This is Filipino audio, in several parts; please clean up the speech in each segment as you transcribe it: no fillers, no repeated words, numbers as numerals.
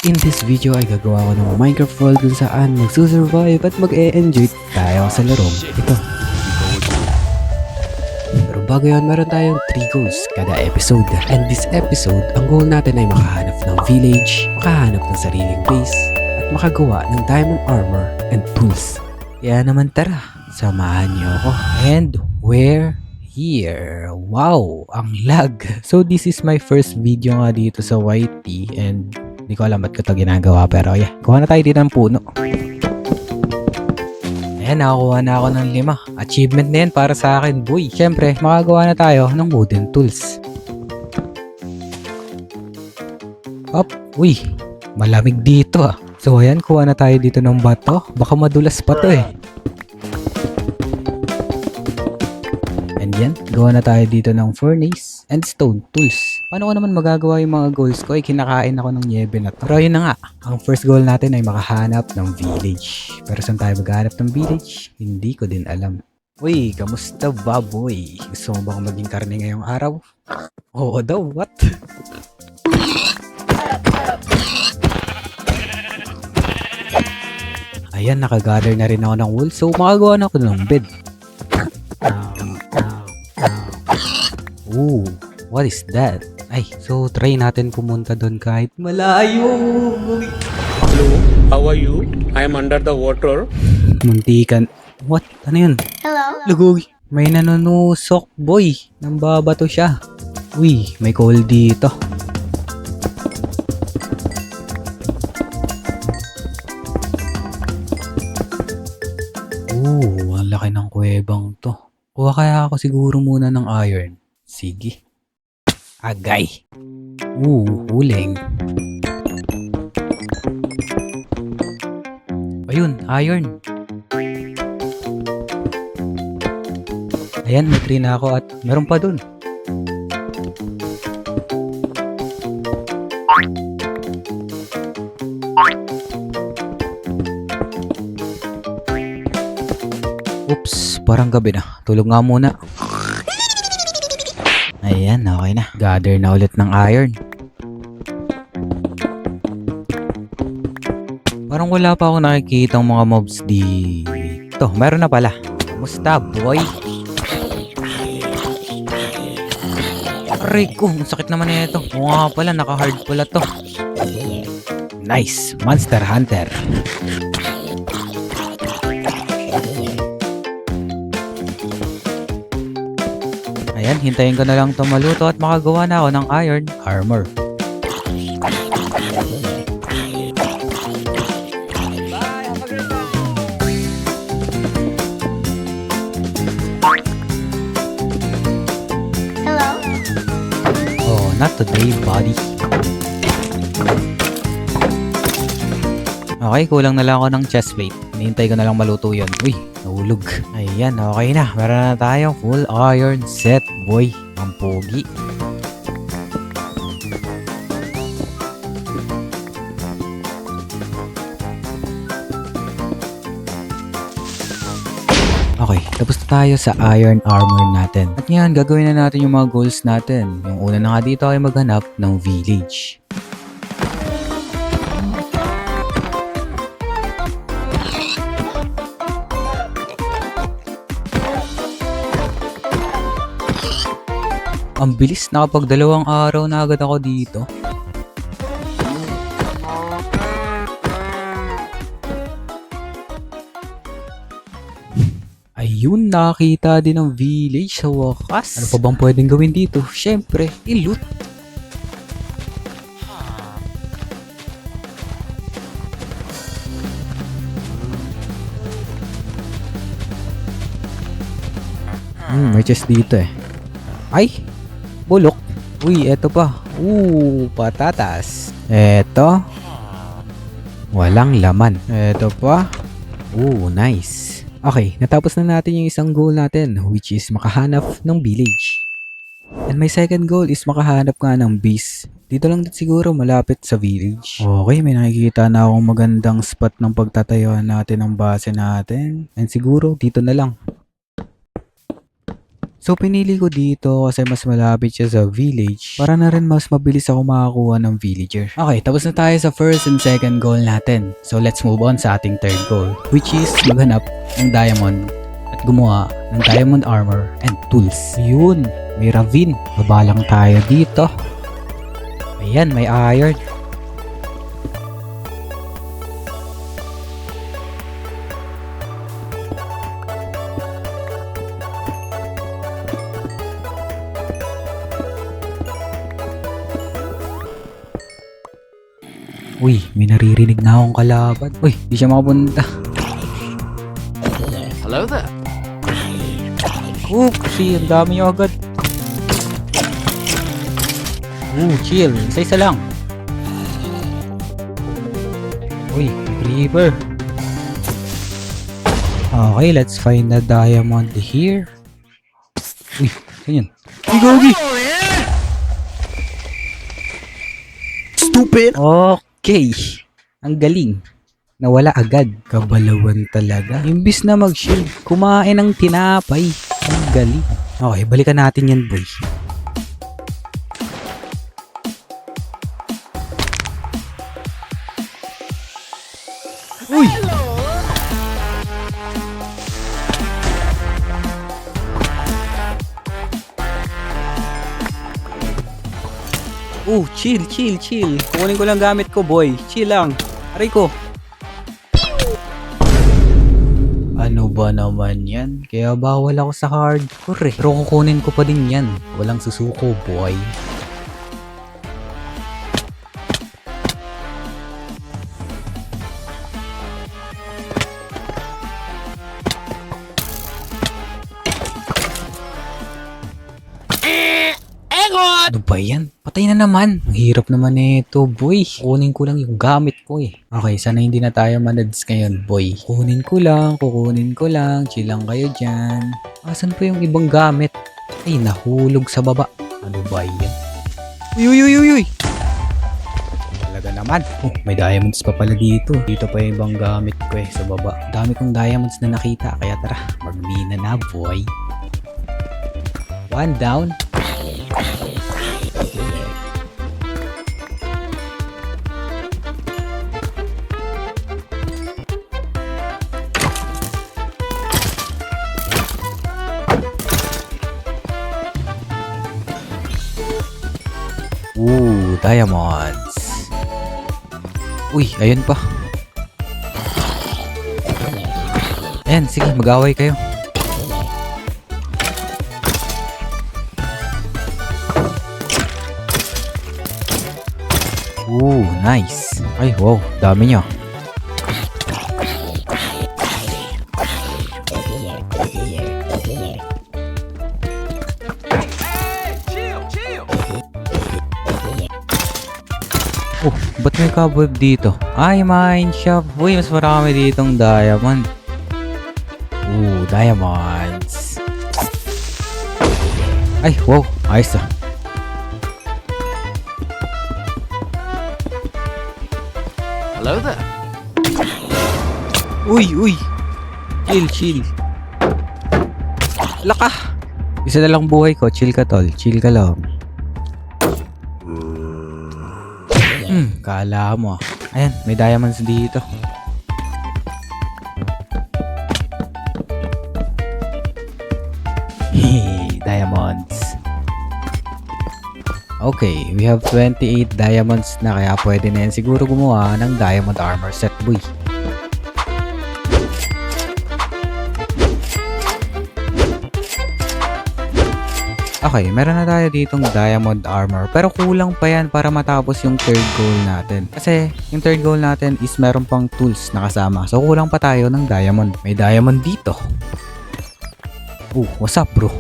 In this video ay gagawa ko ng Minecraft world kung saan magsusurvive at mag-e-enjoy tayo sa larong ito. Pero bago yan, meron tayong 3 goals kada episode. And this episode, ang goal natin ay makahanap ng village, makahanap ng sariling base, at makagawa ng diamond armor and tools. Kaya naman tara, samahan niyo ako. And we're here. Wow, ang lag. So this is my first video nga dito sa YT and hindi ko alam ba't ko ito ginagawa pero yeah, kuha na tayo dito ng puno. Ayan, nakakuha na ako ng 5. Achievement na yan para sa akin, boy. Siyempre, makagawa na tayo ng wooden tools. Up, uy, malamig dito ah. So ayan, kuha na tayo dito ng bato. Baka madulas pa to eh. And yan, gawa na tayo dito ng furnace and stone tools. Paano ko naman magagawa yung mga goals ko? Kinakain ako ng niebe na to. Pero yun na nga, ang first goal natin ay makahanap ng village. Pero saan tayo maghanap ng village? Hindi ko din alam. Uy, kamusta baboy? Gusto mo bang maging karne ngayong araw? Oo daw, what? Ayan, nakagather na rin ako ng wool. So, makagawa na ako ng bed. Ooh, what is that? Ay, so try natin pumunta doon kahit malayo. Hello, how are you? I am under the water. Muntikan. What? Ano yun? Hello? Lugoy. May nanunusok, boy. Nambabato siya. Uy, may coal dito. Ooh, ang laki ng kuwebang to. Kuha kaya ako siguro muna ng iron. Sige. Agay. Huling. Ayun, iron. Ayan, may 3 na ako at meron pa dun. Oops, parang gabi na. Tulog nga muna. Ayan, okay na. Gather na ulit ng iron. Parang wala pa ako nakikita mga mobs dito. Meron na pala. Kamusta, boy? Aray ko, ang sakit naman na ito. Oo nga pala, naka-hard pala to. Nice, Monster Hunter. Ayan, hintayin ko na lang ito maluto at makagawa na ako ng iron armor. Hello? Oh, not today, buddy. Okay, kulang na lang ako ng chest plate. Hinihintay ko na lang maluto yun. Uy, nahulog. Ayan, okay na. Meron na tayong full iron set, boy. Ang pogi. Okay, tapos na tayo sa iron armor natin. At ngayon, gagawin na natin yung mga goals natin. Yung una na nga dito ay maghanap ng village. Ang bilis, nakapag 2 araw na agad ako dito. Ayun, nakakita din ng village sa wakas. Ano pa bang pwedeng gawin dito? Siyempre, i-loot. May chest dito eh. Ay! Bulok. Uy, eto pa. Patatas. Eto. Walang laman. Eto pa. Nice. Okay, natapos na natin yung isang goal natin, which is makahanap ng village. And my second goal is makahanap nga ng base. Dito lang din siguro malapit sa village. Okay, may nakikita na akong magandang spot ng pagtatayuan natin ng base natin. And siguro dito na lang. So pinili ko dito kasi mas malapit siya sa village para na rin mas mabilis ako makakuha ng villager. Okay, tapos na tayo sa first and second goal natin. So let's move on sa ating third goal, which is maghanap ng diamond at gumawa ng diamond armor and tools. Yun, may ravine. Baba lang tayo dito. Ayan, may iron. Uy, may naririnig na akong kalaban. Uy, di siya makapunta. Hello there. Oopsie, ang dami nyo agad. Chill. Isa-isa lang. Uy, creeper. Okay, let's find the diamond here. Uy, saan yun? Uy, gogi! Stupid. Okay. Ang galing. Nawala agad. Kabalawan talaga. Imbis na mag-shield, kumain ng tinapay. Ang galing. Okay, balikan natin yan, boy. Uy! Chill. Kukunin ko lang gamit ko, boy. Chill lang. Aray ko. Ano ba naman yan? Kaya bawal ako sa hardcore eh. Pero kukunin ko pa din yan. Walang susuko, boy. Ano ba yan? Patay na naman. Ang hirap naman nito, boy. Kukunin ko lang yung gamit ko eh. Okay, sana hindi na tayo manads ngayon, boy. Kukunin ko lang. Chill lang kayo dyan. Asan pa yung ibang gamit? Ay, nahulog sa baba. Ano ba yan? Uy! Talaga naman. Oh, may diamonds pa pala dito. Dito pa yung ibang gamit ko eh, sa baba. Dami kong diamonds na nakita. Kaya tara, magmina na, boy. One down. Diamonds. Uy, ayun pa. Ayan, sige, mag-away kayo. Nice. Ay, wow, dami nyo. Ba't may cobweb dito? Ay, mine shop. Uy, mas marami ditong diamond. Diamonds. Ay, wow. Ayos ah. Hello there. Uy. Chill. Laka. Isa na lang buhay ko. Chill ka, tol. Chill ka lang. Kala mo ah. Ayan, may diamonds dito. Diamonds. Okay, we have 28 diamonds na kaya pwede na yan siguro gumawa ng diamond armor set, boy. Okay, meron na tayo ditong diamond armor. Pero kulang pa yan para matapos yung third goal natin. Kasi yung third goal natin is meron pang tools na kasama. So kulang pa tayo ng diamond. May diamond dito. What's up, bro?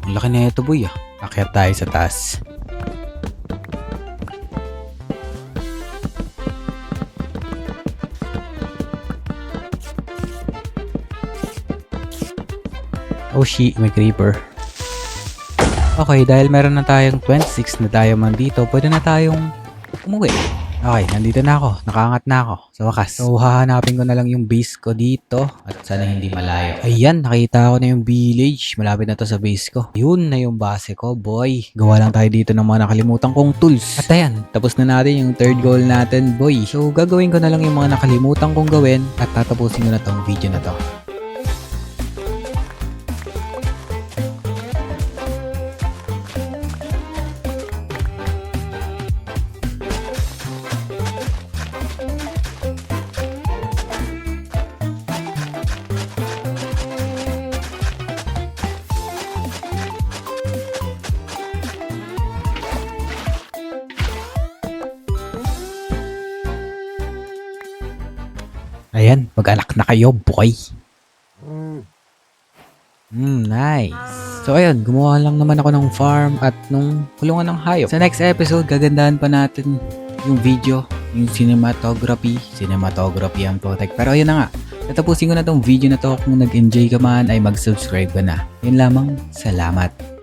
Ang laki na ito, boy ah. Akyat tayo sa taas. Oh shit, may creeper. Okay, dahil meron na tayong 26 na diamond dito, pwede na tayong umuwi. Okay, nandito na ako. Nakaangat na ako. Sa wakas. So, hahanapin ko na lang yung base ko dito. At sana hindi malayo. Ayan, nakita ko na yung village. Malapit na to sa base ko. Yun na yung base ko, boy. Gawa lang tayo dito ng mga nakalimutan kong tools. At ayan, tapos na natin yung third goal natin, boy. So, gagawin ko na lang yung mga nakalimutan kong gawin at tatapusin ko na tong video na to. Ayan, mag-anak na kayo, boy. Nice. So ayun, gumawa lang naman ako ng farm at nung kulungan ng hayop. Sa next episode, gagandahan pa natin yung video, yung cinematography ang protect. Pero ayun na nga, tatapusin ko na tong video na to. Kung nag-enjoy ka man ay mag-subscribe ka na. Yun lamang, salamat.